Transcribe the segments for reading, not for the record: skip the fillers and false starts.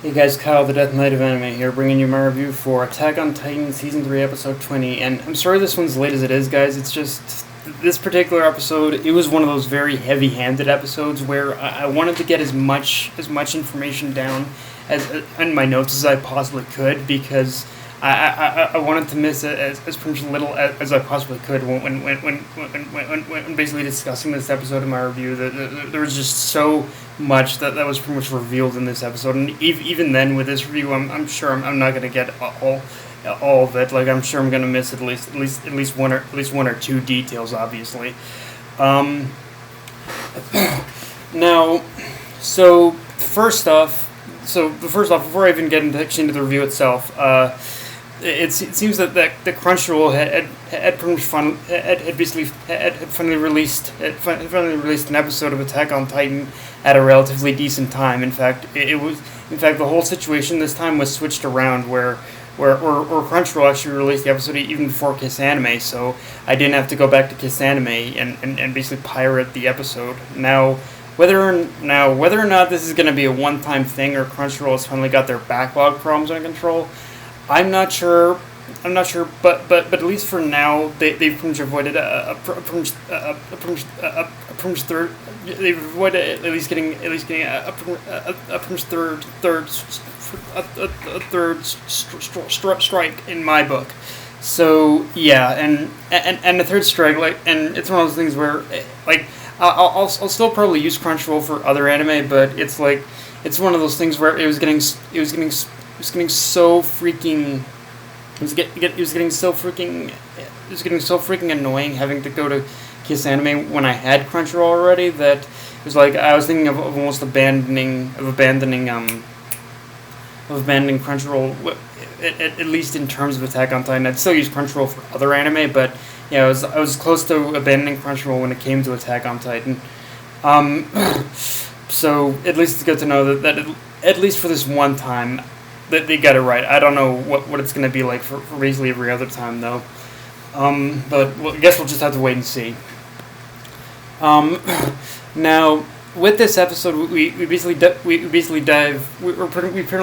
Hey guys, Kyle the Death Knight of Anime here, bringing you my review for Attack on Titan Season 3, Episode 20, and I'm sorry this one's late as it is, guys, it's just, this particular episode, it was one of those very heavy-handed episodes where I wanted to get as much information down as in my notes as I possibly could, because I wanted to miss as little as I possibly could when basically discussing this episode in my review. There was just so much that was pretty much revealed in this episode, and even then with this review, I'm sure I'm not gonna get all of it. Like I'm sure I'm gonna miss at least one or two details, obviously. Now, first off, before I even get into the review itself, it seems that Crunchyroll had finally released an episode of Attack on Titan at a relatively decent time. In fact, the whole situation this time was switched around where Crunchyroll actually released the episode even before Kiss Anime, so I didn't have to go back to Kiss Anime and basically pirate the episode. Now, whether or not this is going to be a one-time thing or Crunchyroll has finally got their backlog problems under control, I'm not sure, but at least for now, they've pretty much avoided they've avoided at least getting a third strike in my book. So yeah, and the third strike, and it's one of those things where I'll still probably use Crunchyroll for other anime, but it's one of those things where it was getting so freaking annoying having to go to Kiss Anime when I had Crunchyroll already, that it was like I was thinking of almost abandoning Crunchyroll, at least in terms of Attack on Titan. I'd still use Crunchyroll for other anime, but yeah, I was close to abandoning Crunchyroll when it came to Attack on Titan. So at least it's good to know that at least for this one time, that they got it right. I don't know what it's going to be like for basically every other time, though. But I guess we'll just have to wait and see. Now, with this episode, we pretty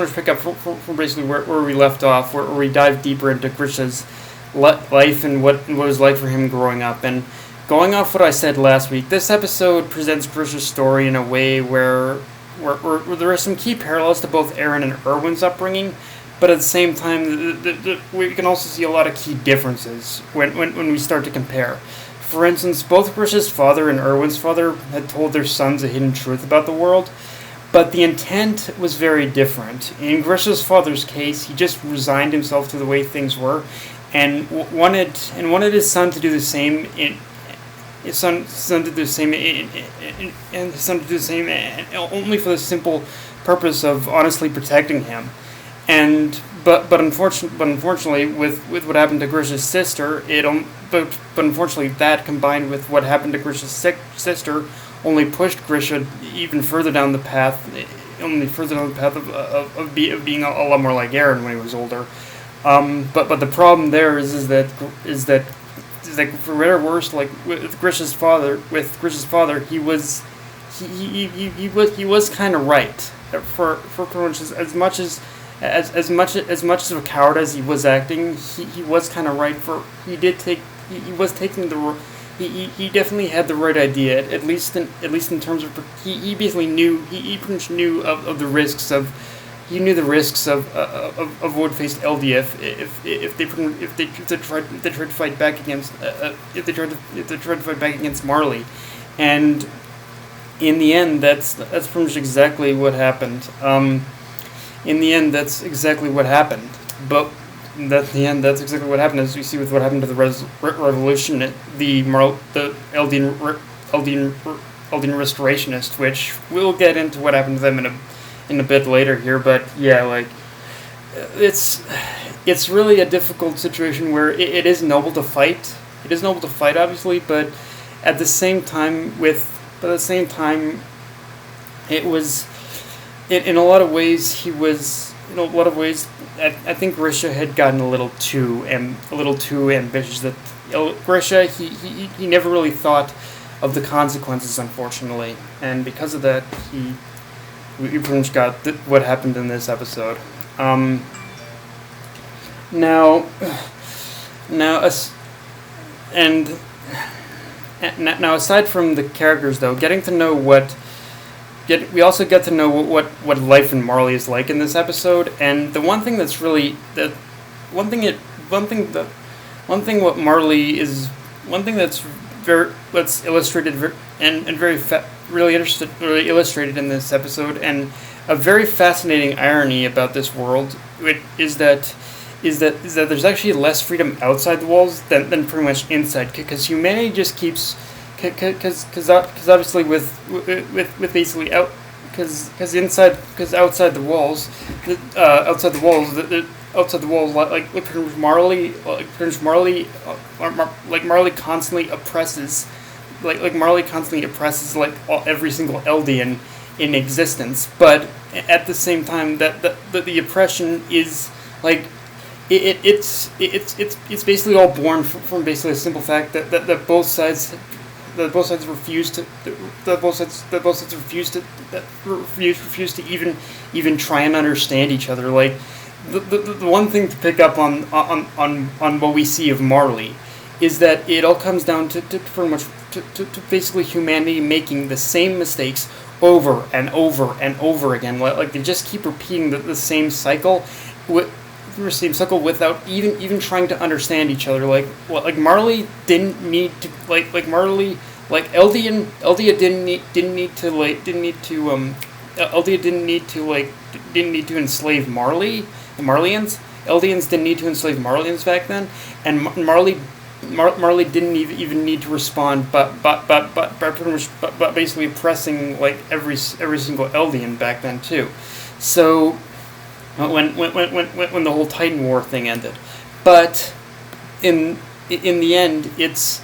much pick up from basically where we left off, where we dive deeper into Grisha's life and what it was like for him growing up. And going off what I said last week, this episode presents Grisha's story in a way where there are some key parallels to both Eren and Erwin's upbringing, but at the same time, we can also see a lot of key differences when we start to compare. For instance, both Grisha's father and Erwin's father had told their sons a hidden truth about the world, but the intent was very different. In Grisha's father's case, he just resigned himself to the way things were, and wanted his son to do the same. His son to do the same, and his son to do the same, only for the simple purpose of honestly protecting him. But unfortunately, with what happened to Grisha's sister, but unfortunately that combined with what happened to Grisha's sister only pushed Grisha even further down the path, of being a lot more like Eren when he was older. But the problem there is that for better or worse, like with Grisha's father, he was kind of right for pretty much as much as a coward as he was acting. He was kind of right he definitely had the right idea, at least in terms of he basically knew he pretty much knew of the risks of. He knew the risks of what would face Eldia if they tried to fight back against Marley, and in the end that's pretty much exactly what happened. That's exactly what happened. As we see with what happened to the revolution, the Eldian Restorationist, which we'll get into what happened to them in a bit later here, but yeah, it's really a difficult situation where it is noble to fight. It is noble to fight, obviously, but at the same time, it was in a lot of ways I think Grisha had gotten a little too ambitious. That Grisha he never really thought of the consequences, unfortunately, and because of that we pretty much got what happened in this episode. Now, now, and now aside from the characters, though, getting to know we also get to know what life in Marley is like in this episode. And the one thing that's really what Marley is, one thing that's illustrated really illustrated in this episode, and a very fascinating irony about this world is that there's actually less freedom outside the walls than pretty much inside, because humanity just keeps, because obviously with basically out, because outside the walls, like Marley constantly oppresses, every single Eldian in existence. But at the same time, that the oppression is like it's basically all born from basically a simple fact that both sides refuse to even try and understand each other. Like the one thing to pick up on what we see of Marley is that it all comes down to pretty much to basically humanity making the same mistakes over and over and over again. Like they just keep repeating the same cycle without even trying to understand each other. Like Marley didn't need to didn't need to enslave Marley, the Marleyans. Eldians didn't need to enslave Marleyans back then, and Marley didn't even need to respond, but basically oppressing like every single Eldian back then too. So when the whole Titan War thing ended, but in the end it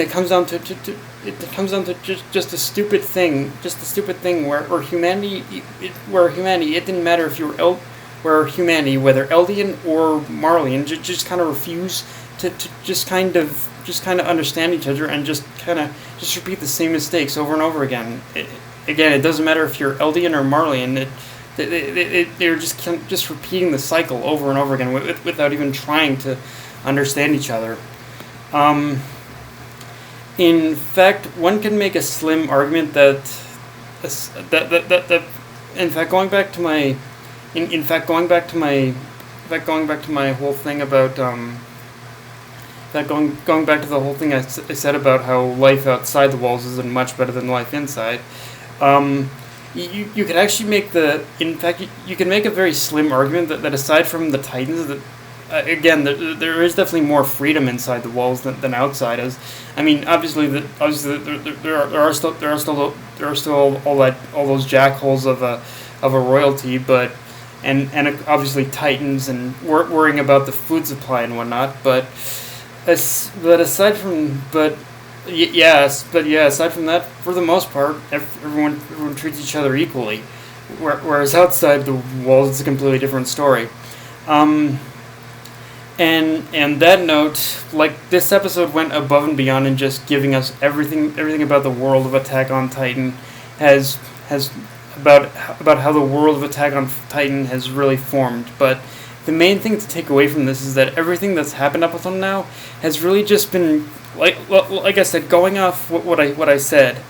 comes down to just a stupid thing, where humanity it didn't matter if you were humanity, whether Eldian or Marleyan, just kind of refuse to just kind of understand each other, and just repeat the same mistakes over and over again. It doesn't matter if you're Eldian or Marleyan. They're just repeating the cycle over and over again without even trying to understand each other. In fact, one can make a slim argument that in fact going back to my whole thing about going back to the whole thing I said about how life outside the walls isn't much better than life inside. You could actually you can make a very slim argument that aside from the Titans, that again there is definitely more freedom inside the walls than outside. As I mean, obviously there are still all those jackholes of a royalty, but and obviously Titans and worrying about the food supply and whatnot. Aside from that, for the most part, everyone treats each other equally. Whereas outside the walls, it's a completely different story. And that note, like, this episode went above and beyond in just giving us everything about the world of Attack on Titan has about how the world of Attack on Titan has really formed. But the main thing to take away from this is that everything that's happened up until now has really just been, like I said, going off what I said.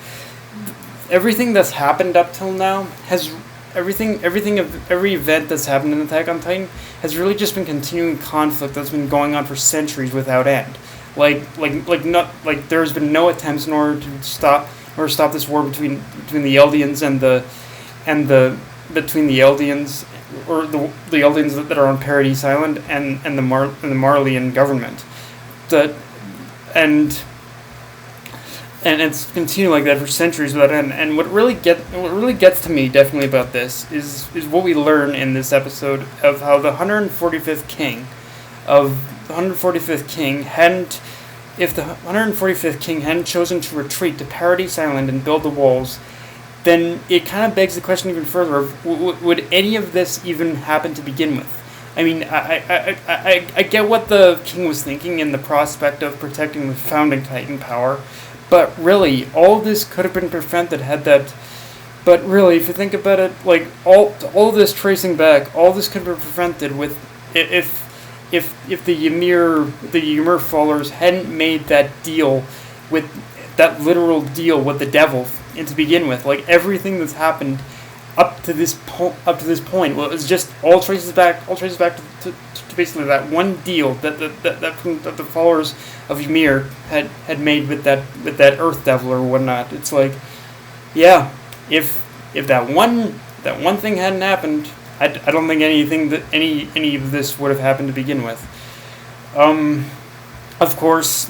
Everything that's happened up till now has every event that's happened in Attack on Titan has really just been continuing conflict that's been going on for centuries without end. There's been no attempts in order to stop this war between the Eldians between the Eldians, or the Eldians that are on Paradise Island, and the Marleyan government. And it's continued like that for centuries without end. And what really gets to me definitely about this is what we learn in this episode of how the 145th king hadn't, if the 145th king hadn't chosen to retreat to Paradise Island and build the walls, then it kind of begs the question even further of would any of this even happen to begin with? I mean, I get what the king was thinking in the prospect of protecting the founding Titan power, but really, all this could have been prevented had But really, if you think about it, like all this tracing back, all this could be prevented with if the Ymir followers hadn't made that deal with that literal deal with the devil and to begin with. Like everything that's happened up to this point, well, it's just all traces back to basically that one deal that the followers of Ymir had made with that Earth Devil or whatnot. It's like, yeah, if that one thing hadn't happened, I don't think any of this would have happened to begin with. Of course,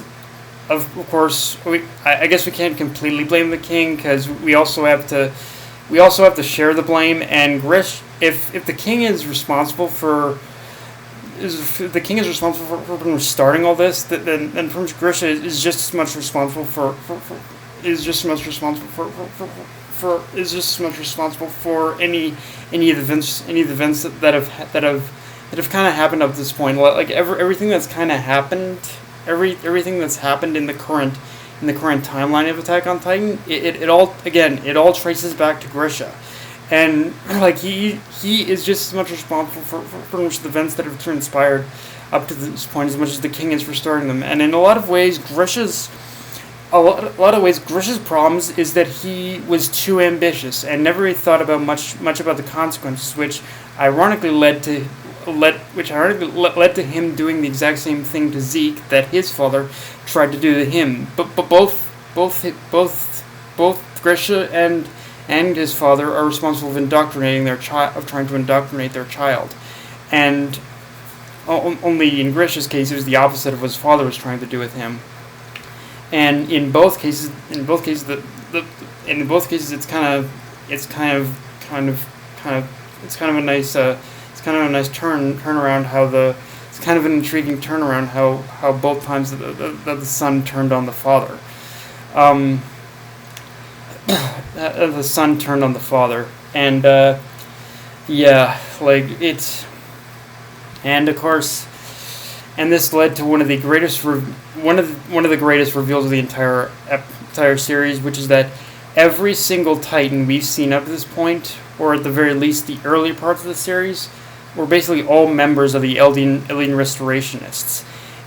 I guess we can't completely blame the king, because we also have to share the blame. And Grish, if the king is responsible for starting all this, then Grisha is just as much responsible for any of the events that have kind of happened up to this point. Like everything that's kind of happened, everything that's happened in the current timeline of Attack on Titan, it all traces back to Grisha. And like he is just as much responsible for the events that have transpired up to this point as much as the king is for starting them. And in a lot of ways, Grisha's problems is that he was too ambitious and never really thought about much about the consequences, which ironically led to him doing the exact same thing to Zeke that his father tried to do to him. But both Grisha and his father are responsible for trying to indoctrinate their child. And only in Grisha's case, it was the opposite of what his father was trying to do with him. And in both cases, it's kind of a nice turnaround. It's kind of an intriguing turnaround how both times the son turned on the father. The son turned on the father, and and of course, and this led to one of the greatest reveals of the entire series, which is that every single Titan we've seen up to this point, or at the very least the early parts of the series, were basically all members of the Eldian Restorationists.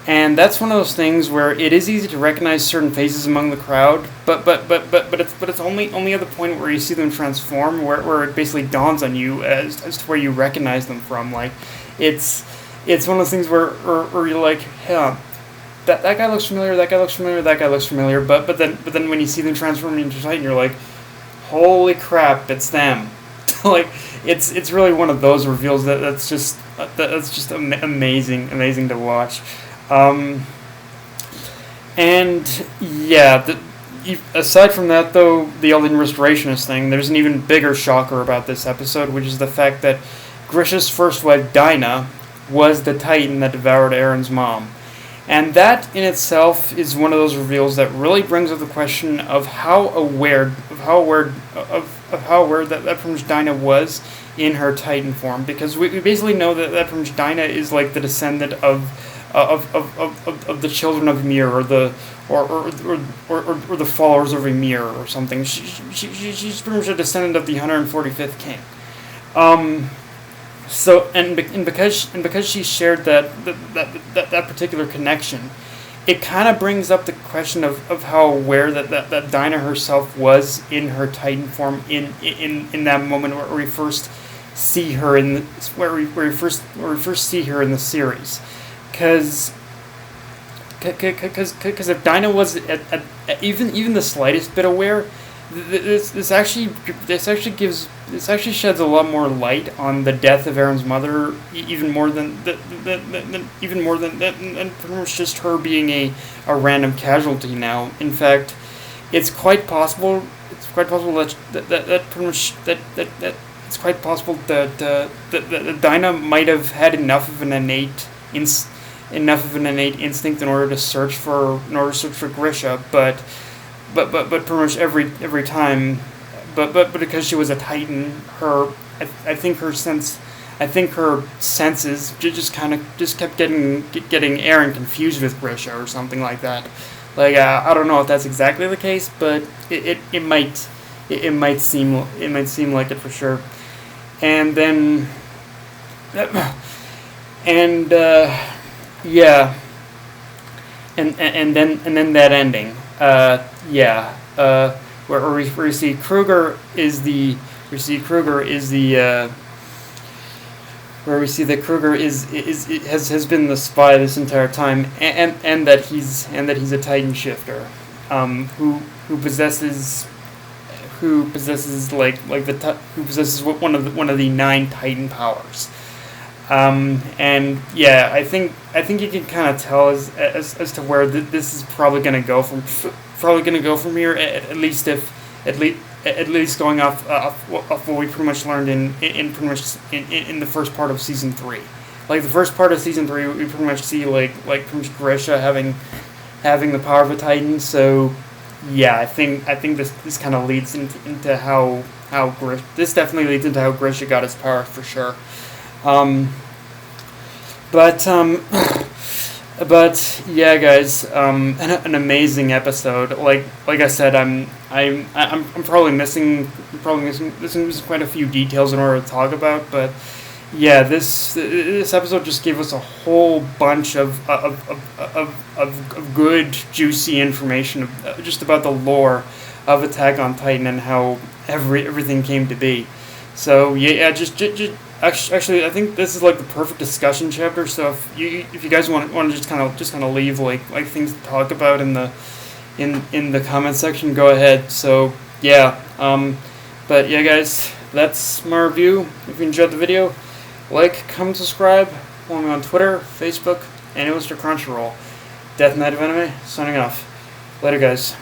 And that's one of those things where it is easy to recognize certain faces among the crowd, but it's only at the point where you see them transform, where it basically dawns on you as to where you recognize them from. Like it's one of those things where you're like, yeah, that guy looks familiar, that guy looks familiar, but then when you see them transform into Titan, you're like, holy crap, it's them. Like it's really one of those reveals that's just amazing to watch. And yeah, aside from that, though, the Eldian Restorationist thing, there's an even bigger shocker about this episode, which is the fact that Grisha's first wife, Dinah, was the Titan that devoured Eren's mom. And that in itself is one of those reveals that really brings up the question of how aware that pretty much Dinah was in her Titan form, because we basically know that pretty much Dinah is like the descendant of the children of Ymir, or the followers of Ymir or something. She's pretty much a descendant of the 145th king. So because she shared that particular connection, it kind of brings up the question of how aware that Dinah herself was in her Titan form in that moment where we first see her where we first see her in the series. Because if Dinah was at even the slightest bit aware, this actually sheds a lot more light on the death of Eren's mother, even more than pretty much just her being a random casualty now. In fact, it's quite possible that Dinah might have had enough of an innate instinct in order to search for Grisha, but pretty much every time, but because she was a Titan, I think her senses just kept getting Eren confused with Grisha or something like that. Like I don't know if that's exactly the case, but it might it might seem like it for sure. And then and yeah, and then that ending, where we see Kruger is the where we see that Kruger has been the spy this entire time, and that he's a Titan shifter, who possesses one of the 9 Titan powers. And yeah, I think you can kind of tell as to where this is probably going to go from here. At least going off what we pretty much learned in the first part of season 3. Like the first part of season 3, we pretty much see like Grisha having the power of a Titan. So yeah, I think this kind of leads into how this definitely leads into how Grisha got his power for sure. But yeah, guys, an amazing episode. Like I said, I'm probably missing quite a few details in order to talk about. But yeah, this episode just gave us a whole bunch of good, juicy information just about the lore of Attack on Titan and how everything came to be. So yeah, just actually, I think this is like the perfect discussion chapter. So if you guys want to just kind of leave like things to talk about in the comment section, go ahead. So yeah, but yeah, guys, that's my review. If you enjoyed the video, like, comment, subscribe. Follow me on Twitter, Facebook, and Mr. Crunchyroll. Death Knight of Anime, signing off. Later, guys.